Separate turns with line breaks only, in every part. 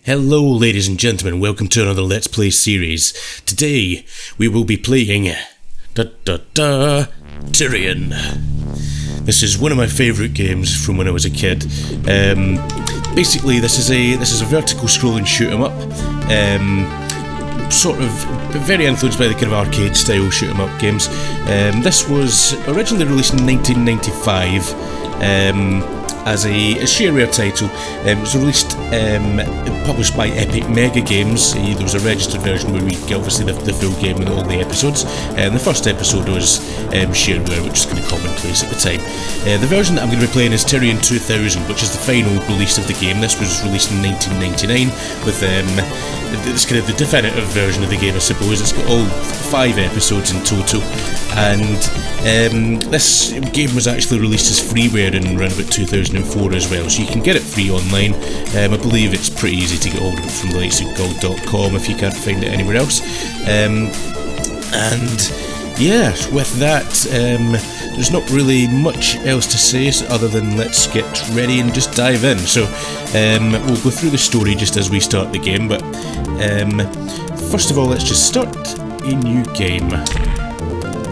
Hello ladies and gentlemen, welcome to another Let's Play series. Today we will be playing Tyrian. This is one of my favourite games from when I was a kid. Basically this is a vertical scrolling shoot 'em up. Sort of very influenced by the kind of arcade style shoot 'em up games. This was originally released in 1995. As a shareware title. It was released, published by Epic MegaGames. There was a registered version where we get obviously the full game and all the episodes. The first episode was shareware, which was kind of commonplace at the time. The version that I'm going to be playing is Tyrian 2000, which is the final release of the game. This was released in 1999 with it's kind of the definitive version of the game, I suppose. It's got all 5 episodes in total, and this game was actually released as freeware in around about 2004 as well, so you can get it free online. I believe it's pretty easy to get hold of it from the likes of gold.com if you can't find it anywhere else. And yeah, with that, there's not really much else to say other than let's get ready and just dive in. So we'll go through the story just as we start the game, but first of all let's just start a new game.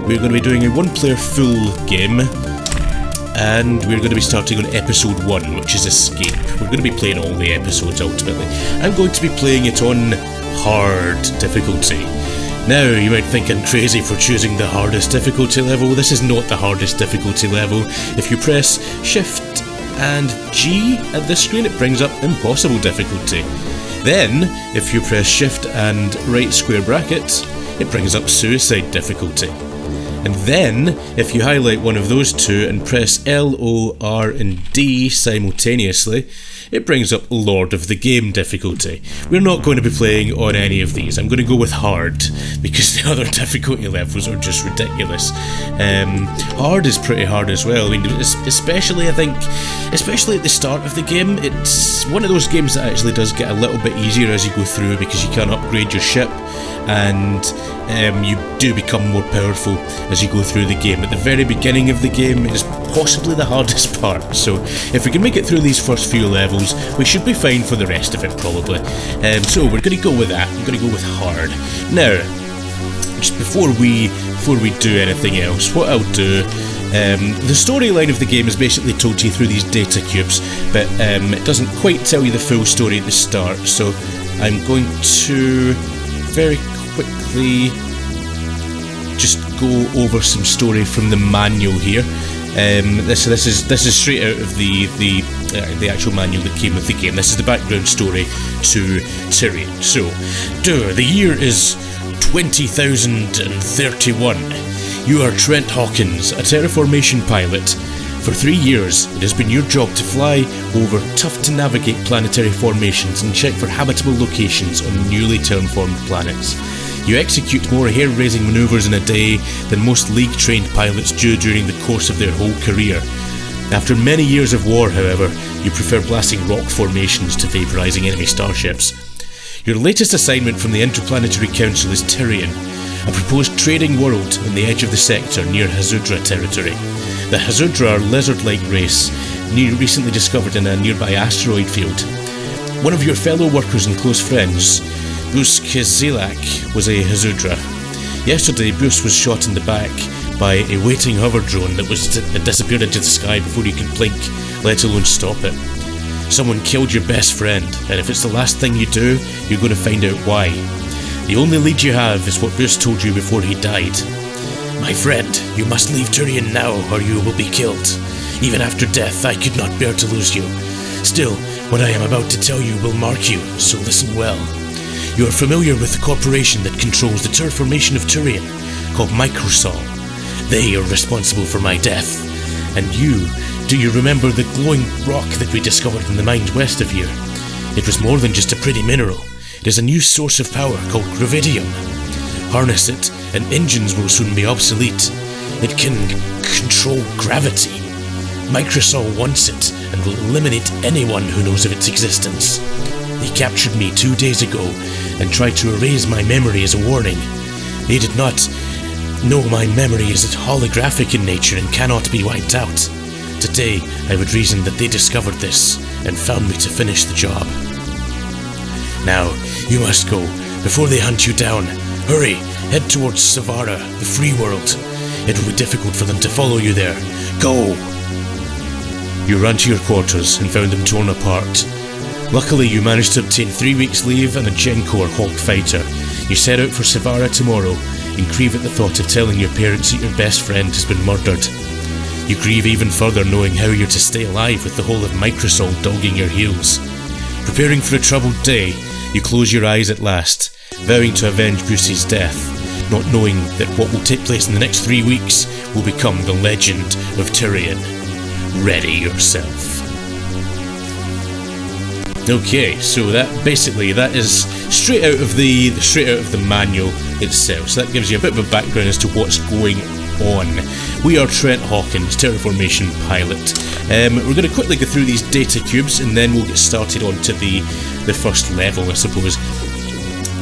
We're going to be doing a one-player full game, and we're going to be starting on episode 1, which is Escape. We're going to be playing all the episodes ultimately. I'm going to be playing it on hard difficulty. Now, you might think I'm crazy for choosing the hardest difficulty level. This is not the hardest difficulty level. If you press Shift and G at this screen, it brings up impossible difficulty. Then, if you press Shift and right square bracket, it brings up suicide difficulty. And then, if you highlight one of those two and press L, O, R and D simultaneously, it brings up Lord of the Game difficulty. We're not going to be playing on any of these. I'm going to go with hard, because the other difficulty levels are just ridiculous. Hard is pretty hard as well. I mean, especially at the start of the game. It's one of those games that actually does get a little bit easier as you go through, because you can upgrade your ship, and you do become more powerful as you go through the game. At the very beginning of the game is possibly the hardest part, so if we can make it through these first few levels, we should be fine for the rest of it probably. So we're going to go with that. We're going to go with hard. Now, just before we do anything else, what I'll do, the storyline of the game is basically told to you through these data cubes, but it doesn't quite tell you the full story at the start, so I'm going to very quickly just go over some story from the manual here. This is straight out of the actual manual that came with the game. This is the background story to Tyrian. So, the year is 20,031. You are Trent Hawkins, a terraformation pilot. For 3 years, it has been your job to fly over tough-to-navigate planetary formations and check for habitable locations on newly terraformed planets. You execute more hair-raising manoeuvres in a day than most League-trained pilots do during the course of their whole career. After many years of war, however, you prefer blasting rock formations to vaporizing enemy starships. Your latest assignment from the Interplanetary Council is Tyrian, a proposed trading world on the edge of the sector near Hazudra territory. The Hazudra are a lizard-like race, recently discovered in a nearby asteroid field. One of your fellow workers and close friends, Bruce Kizilak, was a Hazudra. Yesterday, Bruce was shot in the back by a waiting hover drone that disappeared into the sky before you could blink, let alone stop it. Someone killed your best friend, and if it's the last thing you do, you're going to find out why. The only lead you have is what Bruce told you before he died. My friend, you must leave Tyrian now, or you will be killed. Even after death, I could not bear to lose you. Still, what I am about to tell you will mark you, so listen well. You are familiar with the corporation that controls the terraformation of Tyrian, called Microsol. They are responsible for my death. And do you remember the glowing rock that we discovered in the mine west of here? It was more than just a pretty mineral. It is a new source of power called gravidium. Harness it, and engines will soon be obsolete. It can control gravity. Microsol wants it, and will eliminate anyone who knows of its existence. They captured me 2 days ago, and tried to erase my memory as a warning. They did not know my memory is holographic in nature and cannot be wiped out. Today, I would reason that they discovered this, and found me to finish the job. Now, you must go, before they hunt you down. Hurry, head towards Savara, the free world. It will be difficult for them to follow you there. Go! You ran to your quarters and found them torn apart. Luckily, you managed to obtain 3 weeks' leave and a Gen Corps Hawk fighter. You set out for Savara tomorrow, and grieve at the thought of telling your parents that your best friend has been murdered. You grieve even further knowing how you're to stay alive with the whole of Microsol dogging your heels. Preparing for a troubled day, you close your eyes at last, vowing to avenge Bruce's death, not knowing that what will take place in the next 3 weeks will become the legend of Tyrian. Ready yourself. Okay, so that is straight out of the manual itself. So that gives you a bit of a background as to what's going on. We are Trent Hawkins, Terraformation pilot. We're going to quickly go through these data cubes, and then we'll get started on to the first level, I suppose.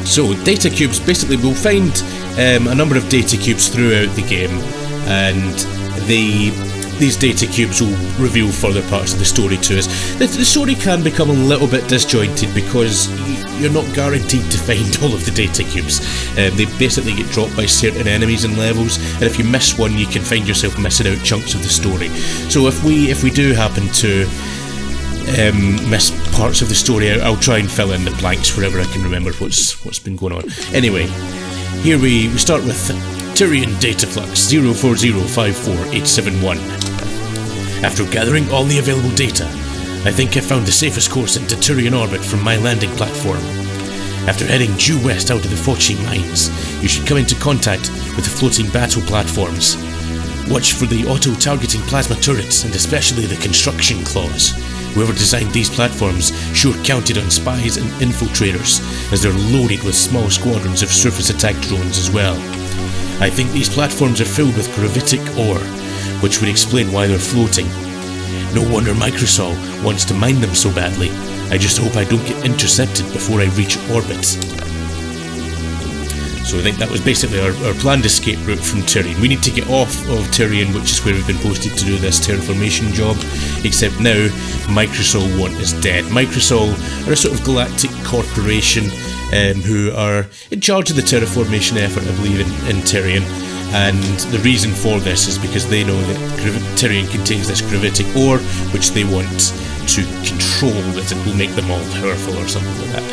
So, data cubes, basically we'll find a number of data cubes throughout the game, and these data cubes will reveal further parts of the story to us. The story can become a little bit disjointed because you're not guaranteed to find all of the data cubes. They basically get dropped by certain enemies and levels, and if you miss one, you can find yourself missing out chunks of the story. So if we do happen to miss parts of the story, I'll try and fill in the blanks wherever I can remember what's been going on. Anyway, here we start with Tyrian Dataflux 04054871. After gathering all the available data, I think I found the safest course into Tyrian orbit from my landing platform. After heading due west out of the Fochi mines, you should come into contact with the floating battle platforms. Watch for the auto-targeting plasma turrets and especially the construction claws. Whoever designed these platforms sure counted on spies and infiltrators, as they're loaded with small squadrons of surface attack drones as well. I think these platforms are filled with gravitic ore, which would explain why they're floating. No wonder Microsol wants to mine them so badly. I just hope I don't get intercepted before I reach orbit. So I think that was basically our planned escape route from Tyrian. We need to get off of Tyrian, which is where we've been posted to do this terraformation job, except now Microsol want us dead. Microsol are a sort of galactic corporation who are in charge of the terraformation effort, I believe, in Tyrian. And the reason for this is because they know that Tyrian contains this gravitic ore, which they want to control, that it will make them all powerful or something like that.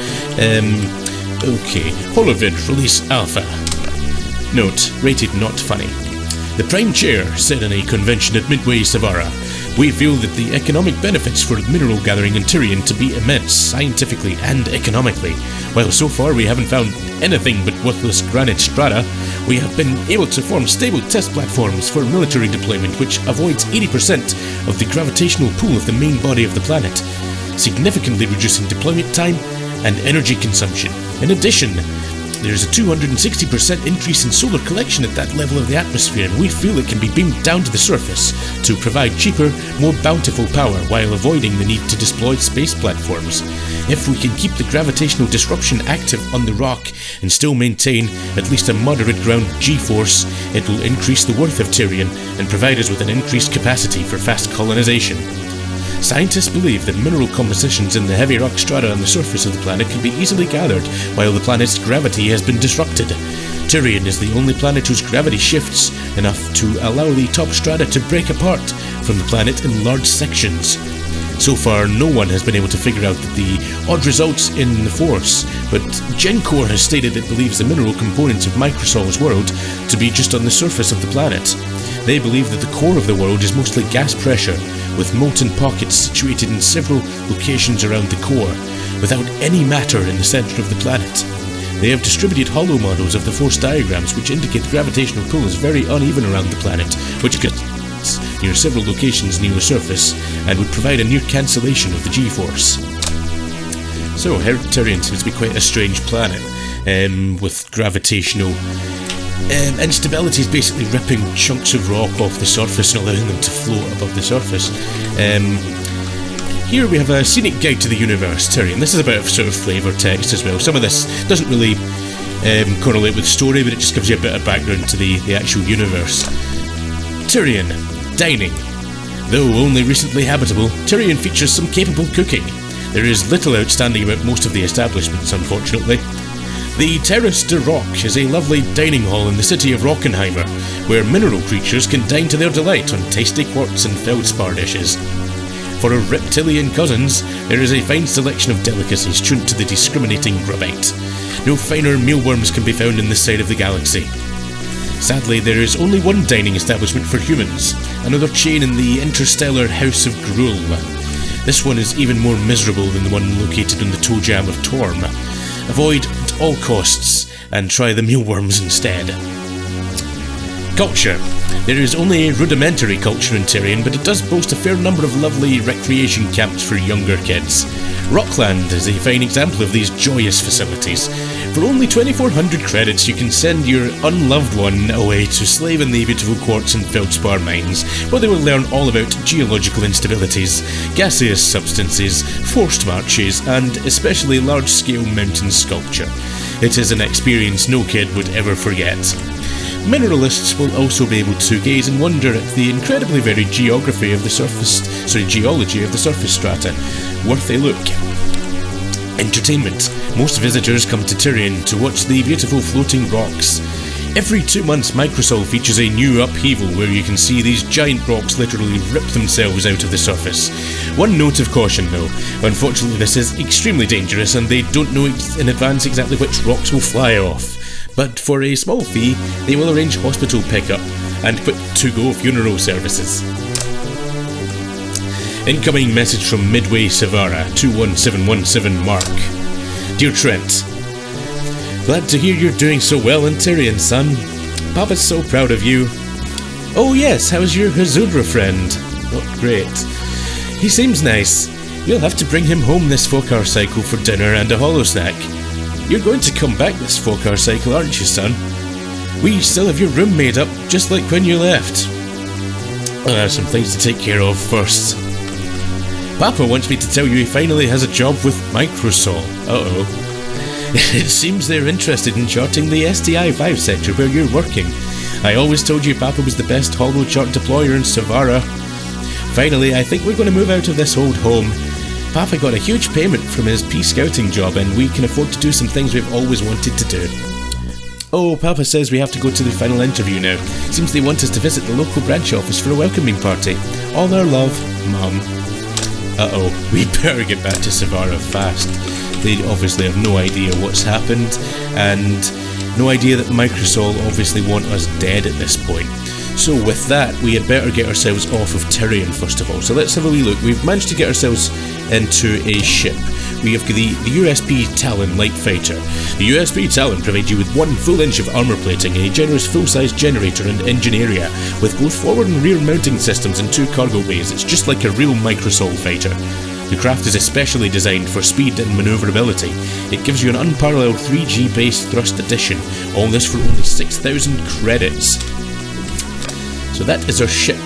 Okay, Holovid Release Alpha. Note, rated not funny. The Prime Chair said in a convention at Midway Savara, "We feel that the economic benefits for mineral gathering in Tyrian to be immense, scientifically and economically. While so far we haven't found anything but worthless granite strata, we have been able to form stable test platforms for military deployment which avoids 80% of the gravitational pull of the main body of the planet, significantly reducing deployment time and energy consumption. In addition, there is a 260% increase in solar collection at that level of the atmosphere, and we feel it can be beamed down to the surface to provide cheaper, more bountiful power while avoiding the need to deploy space platforms. If we can keep the gravitational disruption active on the rock and still maintain at least a moderate ground G-force, it will increase the worth of Tyrian and provide us with an increased capacity for fast colonization. Scientists believe that mineral compositions in the heavy rock strata on the surface of the planet can be easily gathered while the planet's gravity has been disrupted. Tyrian is the only planet whose gravity shifts enough to allow the top strata to break apart from the planet in large sections. So far, no one has been able to figure out the odd results in the force, but Gen Corps has stated it believes the mineral components of Microsol's world to be just on the surface of the planet. They believe that the core of the world is mostly gas pressure, with molten pockets situated in several locations around the core, without any matter in the center of the planet. They have distributed hollow models of the force diagrams which indicate the gravitational pull is very uneven around the planet, which could near several locations near the surface and would provide a near cancellation of the G-force. So, Tyrian seems to be quite a strange planet, with gravitational instability is basically ripping chunks of rock off the surface and allowing them to float above the surface. Here we have a scenic guide to the universe, Tyrian. This is a bit of sort of flavour text as well. Some of this doesn't really correlate with the story, but it just gives you a bit of background to the actual universe. Tyrian. Dining. Though only recently habitable, Tyrian features some capable cooking. There is little outstanding about most of the establishments, unfortunately. The Terrace de Rock is a lovely dining hall in the city of Rockenheimer, where mineral creatures can dine to their delight on tasty quartz and feldspar dishes. For our reptilian cousins, there is a fine selection of delicacies tuned to the discriminating grubite. No finer mealworms can be found in this side of the galaxy. Sadly, there is only one dining establishment for humans, another chain in the interstellar House of Gruul. This one is even more miserable than the one located in the toe jam of Torm. Avoid at all costs, and try the mealworms instead. Culture. There is only a rudimentary culture in Tyrian, but it does boast a fair number of lovely recreation camps for younger kids. Rockland is a fine example of these joyous facilities. For only 2,400 credits, you can send your unloved one away to slave in the beautiful quartz and feldspar mines, where they will learn all about geological instabilities, gaseous substances, forced marches, and especially large-scale mountain sculpture. It is an experience no kid would ever forget. Mineralists will also be able to gaze and wonder at the incredibly varied geology of the surface strata. Worth a look. Entertainment. Most visitors come to Tyrian to watch the beautiful floating rocks. Every 2 months, Microsol features a new upheaval where you can see these giant rocks literally rip themselves out of the surface. One note of caution though, unfortunately this is extremely dangerous and they don't know in advance exactly which rocks will fly off. But for a small fee, they will arrange hospital pickup and quick to-go funeral services. Incoming message from Midway Savara, 21717 Mark. Dear Trent, glad to hear you're doing so well in Tyrian, son. Papa's so proud of you. Oh yes, how's your Hazudra friend? Not great. He seems nice. You'll have to bring him home this Fokar cycle for dinner and a hollow snack. You're going to come back this Fokar cycle, aren't you, son? We still have your room made up, just like when you left. Some things to take care of first. Papa wants me to tell you he finally has a job with Microsol. Uh-oh. It seems they're interested in charting the STI-5 sector where you're working. I always told you Papa was the best hollow chart deployer in Savara. Finally, I think we're going to move out of this old home. Papa got a huge payment from his P-scouting job and we can afford to do some things we've always wanted to do. Oh, Papa says we have to go to the final interview now. Seems they want us to visit the local branch office for a welcoming party. All our love, Mum. Uh-oh, we better get back to Savara fast. They obviously have no idea what's happened, and no idea that Microsol obviously want us dead at this point. So with that, we had better get ourselves off of Tyrian first of all. So let's have a wee look. We've managed to get ourselves into a ship. We have the USP Talon Light Fighter. The USP Talon provides you with 1 full inch of armour plating, a generous full-size generator and engine area, with both forward and rear mounting systems and 2 cargo bays. It's just like a real Microsol fighter. The craft is especially designed for speed and manoeuvrability. It gives you an unparalleled 3G base thrust addition, all this for only 6,000 credits. So that is our ship.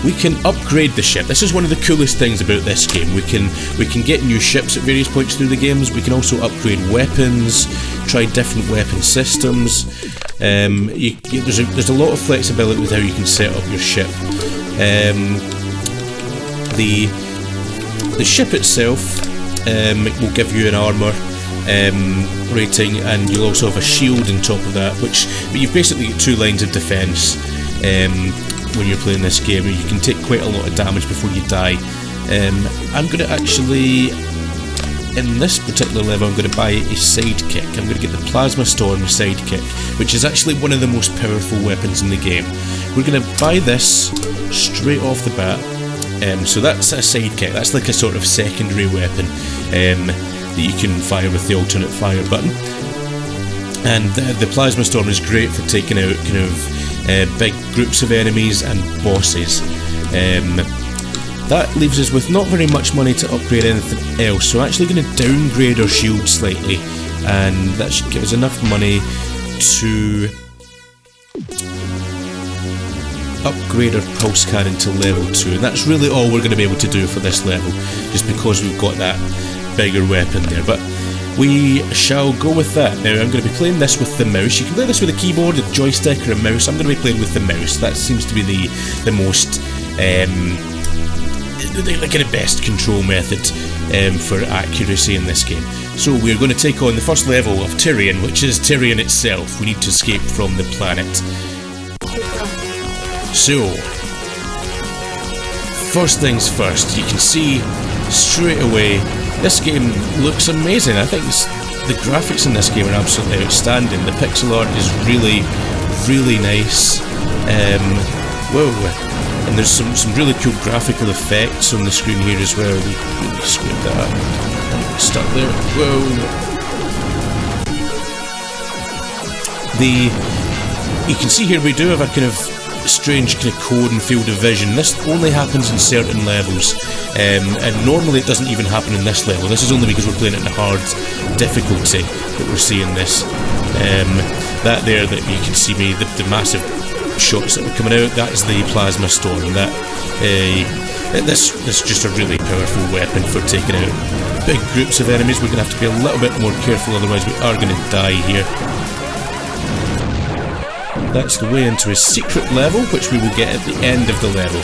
We can upgrade the ship. This is one of the coolest things about this game. We can get new ships at various points through the games. We can also upgrade weapons, try different weapon systems. There's a lot of flexibility with how you can set up your ship. The ship itself will give you an armour rating, and you'll also have a shield on top of that, but you've basically got 2 lines of defence. When you're playing this game, you can take quite a lot of damage before you die. I'm going to actually, in this particular level, I'm going to buy a sidekick. I'm going to get the Plasma Storm sidekick, which is actually one of the most powerful weapons in the game. We're going to buy this straight off the bat. So that's a sidekick. That's like a sort of secondary weapon that you can fire with the alternate fire button. And the Plasma Storm is great for taking out kind of big groups of enemies and bosses. That leaves us with not very much money to upgrade anything else, so I'm actually going to downgrade our shield slightly, and that should give us enough money to upgrade our pulse cannon to level 2, and that's really all we're going to be able to do for this level, just because we've got that bigger weapon there. But we shall go with that. Now I'm going to be playing this with the mouse. You can play this with a keyboard, a joystick or a mouse. I'm going to be playing with the mouse. That seems to be the most the kind of best control method for accuracy in this game. So we're going to take on the first level of Tyrian, which is Tyrian itself. We need to escape from the planet. So, first things first, you can see straight away, this game looks amazing. I think the graphics in this game are absolutely outstanding. The pixel art is really, really nice. Whoa, and there's some really cool graphical effects on the screen here as well. We really screwed that up. Stuck there. Whoa. You can see here we do have a kind of strange kind of code and field of vision. This only happens in certain levels, and normally it doesn't even happen in this level. This is only because we're playing it in hard difficulty that we're seeing this. That there that you can see me, the massive shots that are coming out, that's the plasma storm. This is just a really powerful weapon for taking out big groups of enemies. We're going to have to be a little bit more careful, otherwise we are going to die here. That's the way into a secret level, which we will get at the end of the level.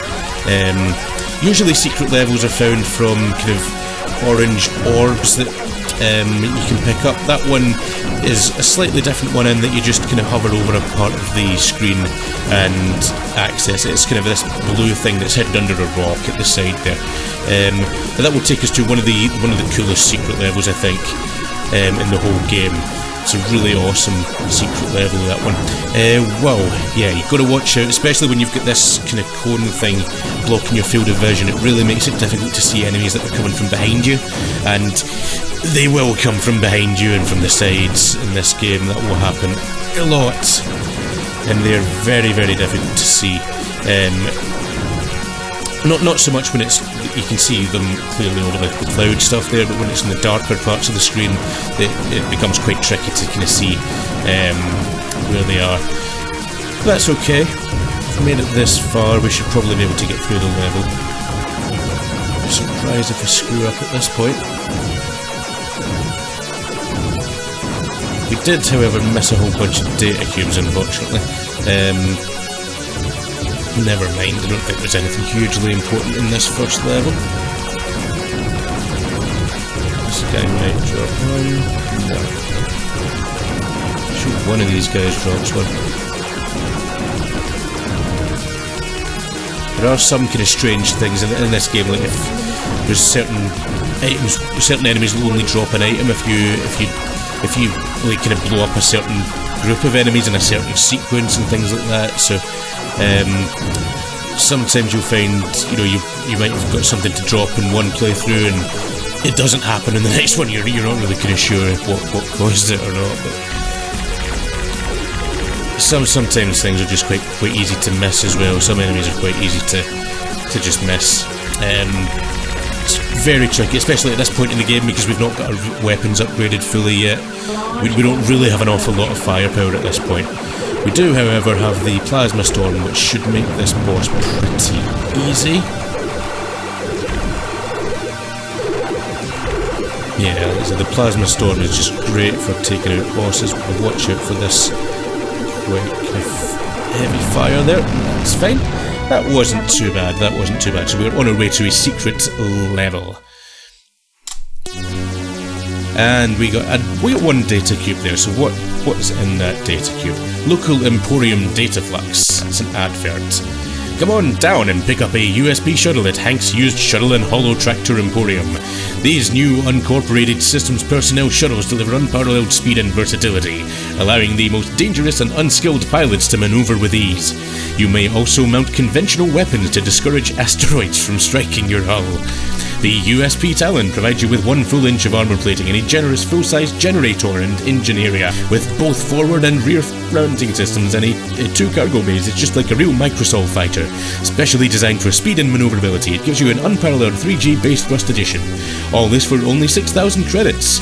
Usually secret levels are found from kind of orange orbs that you can pick up. That one is a slightly different one in that you just kind of hover over a part of the screen and access it. It's kind of this blue thing that's hidden under a rock at the side there. But that will take us to one of the coolest secret levels, I think, in the whole game. It's a really awesome secret level, that one. Well, yeah, you've got to watch out, especially when you've got this kind of cone thing blocking your field of vision. It really makes it difficult to see enemies that are coming from behind you, and they will come from behind you and from the sides in this game. That will happen a lot, and they're very, very difficult to see. Not so much when you can see them clearly over the cloud stuff there, but when it's in the darker parts of the screen, it becomes quite tricky to kind of see where they are. But that's okay. If we made it this far, we should probably be able to get through the level. I'm surprised if we screw up at this point. We did, however, miss a whole bunch of data cubes, unfortunately. Never mind, I don't think there's anything hugely important in this first level. This guy might drop one. No. Sure, one of these guys drops one. There are some kind of strange things in this game, like if there's certain items, certain enemies will only drop an item if you like kind of blow up a certain group of enemies in a certain sequence and things like that. So sometimes you'll find, you might have got something to drop in one playthrough and it doesn't happen in the next one. You're not really kind of sure what caused it or not. But sometimes things are just quite easy to miss as well. Some enemies are quite easy to just miss. It's very tricky, especially at this point in the game, because we've not got our weapons upgraded fully yet. We don't really have an awful lot of firepower at this point. We do, however, have the plasma storm, which should make this boss pretty easy. Yeah, so the plasma storm is just great for taking out bosses. But watch out for this quite heavy fire there. That's fine. That wasn't too bad. So we're on our way to a secret level. And we got one data cube there. So what's in that data cube? Local Emporium data flux. It's an advert. Come on down and pick up a USB shuttle at Hank's Used Shuttle and Holo Tractor Emporium. These new uncorporated systems personnel shuttles deliver unparalleled speed and versatility, allowing the most dangerous and unskilled pilots to maneuver with ease. You may also mount conventional weapons to discourage asteroids from striking your hull. The USP Talon provides you with 1 full inch of armor plating and a generous full-size generator and engine area, with both forward and rear mounting systems and a 2 cargo bays. It's just like a real Microsoft fighter, specially designed for speed and maneuverability. It gives you an unparalleled 3G base thrust addition. All this for only 6,000 credits.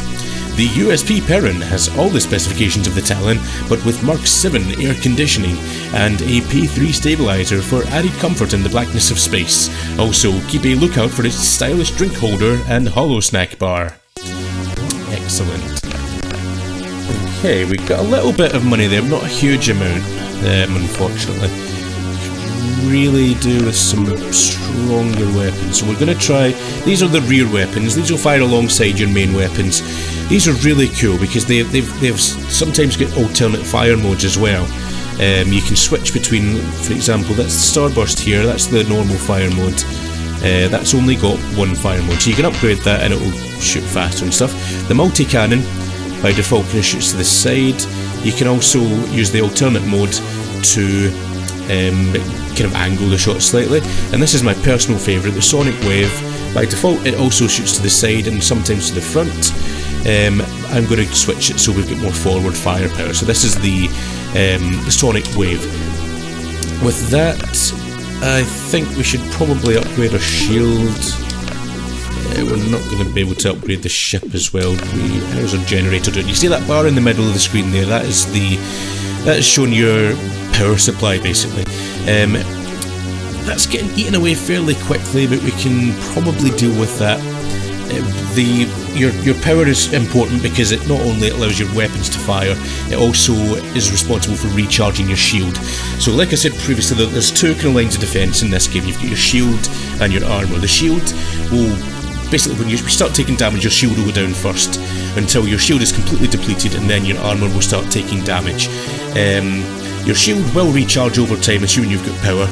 The USP Perrin has all the specifications of the Talon, but with Mark 7 air conditioning and a P3 stabilizer for added comfort in the blackness of space. Also, keep a lookout for its stylish drink holder and holo snack bar. Excellent. Okay, we got a little bit of money there, not a huge amount, unfortunately. really do with some stronger weapons. So we're going to try, these are the rear weapons, these will fire alongside your main weapons. These are really cool because they've sometimes got alternate fire modes as well. You can switch between, for example, that's the Starburst here, that's the normal fire mode. That's only got one fire mode, so you can upgrade that and it will shoot faster and stuff. The multi-cannon, by default, kind of shoots to the side. You can also use the alternate mode to kind of angle the shot slightly, and this is my personal favourite, the Sonic Wave. By default it also shoots to the side and sometimes to the front. I'm going to switch it so we've got more forward firepower, so this is the Sonic Wave. With that, I think we should probably upgrade our shield. We're not going to be able to upgrade the ship as well. How's our generator doing? You see that bar in the middle of the screen there? That is showing your power supply basically. That's getting eaten away fairly quickly, but we can probably deal with that. Your power is important because it not only allows your weapons to fire, it also is responsible for recharging your shield. So like I said previously, there's two kind of lines of defence in this game. You've got your shield and your armour. The shield will basically, when you start taking damage, your shield will go down first until your shield is completely depleted, and then your armour will start taking damage. Your shield will recharge over time, assuming you've got power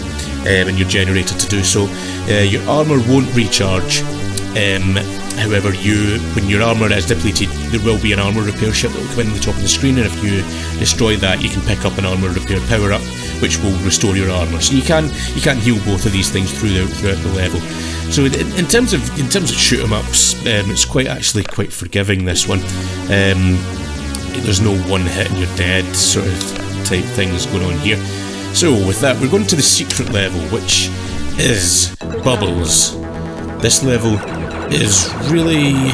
and your generator to do so. Your armour won't recharge. However, when your armour is depleted, there will be an armour repair ship that will come in the top of the screen, and if you destroy that, you can pick up an armour repair power up, which will restore your armour. So you can heal both of these things throughout the level. So in terms of shoot 'em ups, it's actually quite forgiving, this one. There's no one hit and you're dead sort of type things going on here. So with that, we're going to the secret level, which is Bubbles. This level is really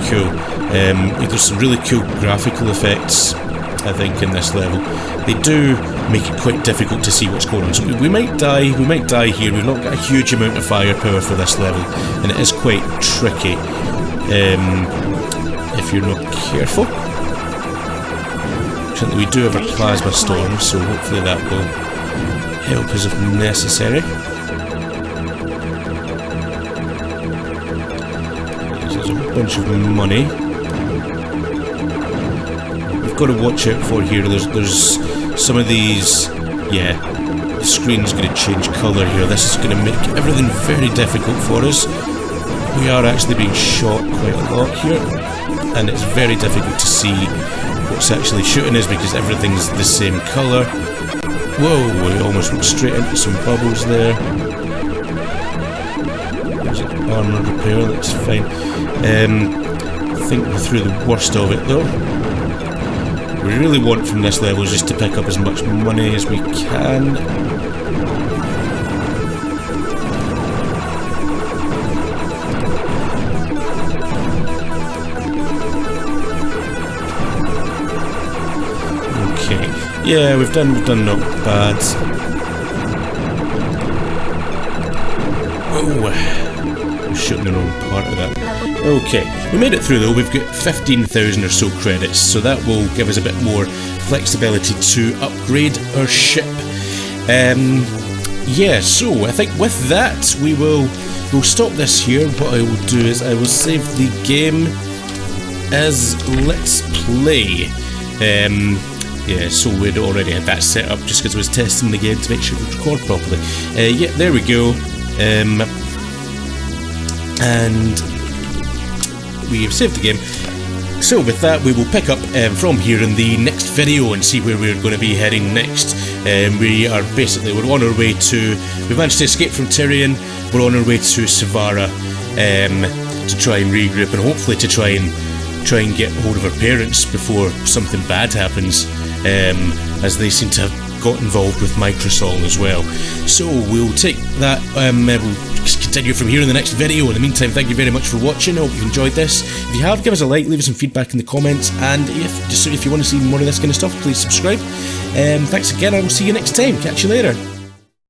cool. There's some really cool graphical effects, I think, in this level. They do make it quite difficult to see what's going on. So we might die here. We've not got a huge amount of firepower for this level, and it is quite tricky if you're not careful. Fortunately, we do have a plasma storm, so hopefully that will help us if necessary. There's a bunch of money. We've got to watch out for here. There's some of these. Yeah, the screen's going to change colour here. This is going to make everything very difficult for us. We are actually being shot quite a lot here, and it's very difficult to see what's actually shooting us because everything's the same colour. Whoa, we almost went straight into some bubbles there. There's an armour repair, that's fine. I think we're through the worst of it though. What we really want from this level is just to pick up as much money as we can. Okay, yeah, we've done not bad. Oh, I'm shooting the wrong part of that. Okay, we made it through though. We've got 15,000 or so credits, so that will give us a bit more flexibility to upgrade our ship. Yeah, so I think with that we'll stop this here. What I will do is I will save the game as Let's Play. Yeah, so we'd already had that set up just because I was testing the game to make sure it would record properly. Yeah, there we go. And we've saved the game. So with that, we will pick up from here in the next video and see where we're going to be heading next. We're on our way to, we've managed to escape from Tyrian. We're on our way to Savara to try and regroup and hopefully to try and get hold of our parents before something bad happens, as they seem to have got involved with Microsol as well. So we'll take that, we'll continue from here in the next video. In the meantime, thank you very much for watching. I hope you enjoyed this. If you have, give us a like, leave us some feedback in the comments, and if you want to see more of this kind of stuff, please subscribe. Thanks again, I will see you next time. Catch you later.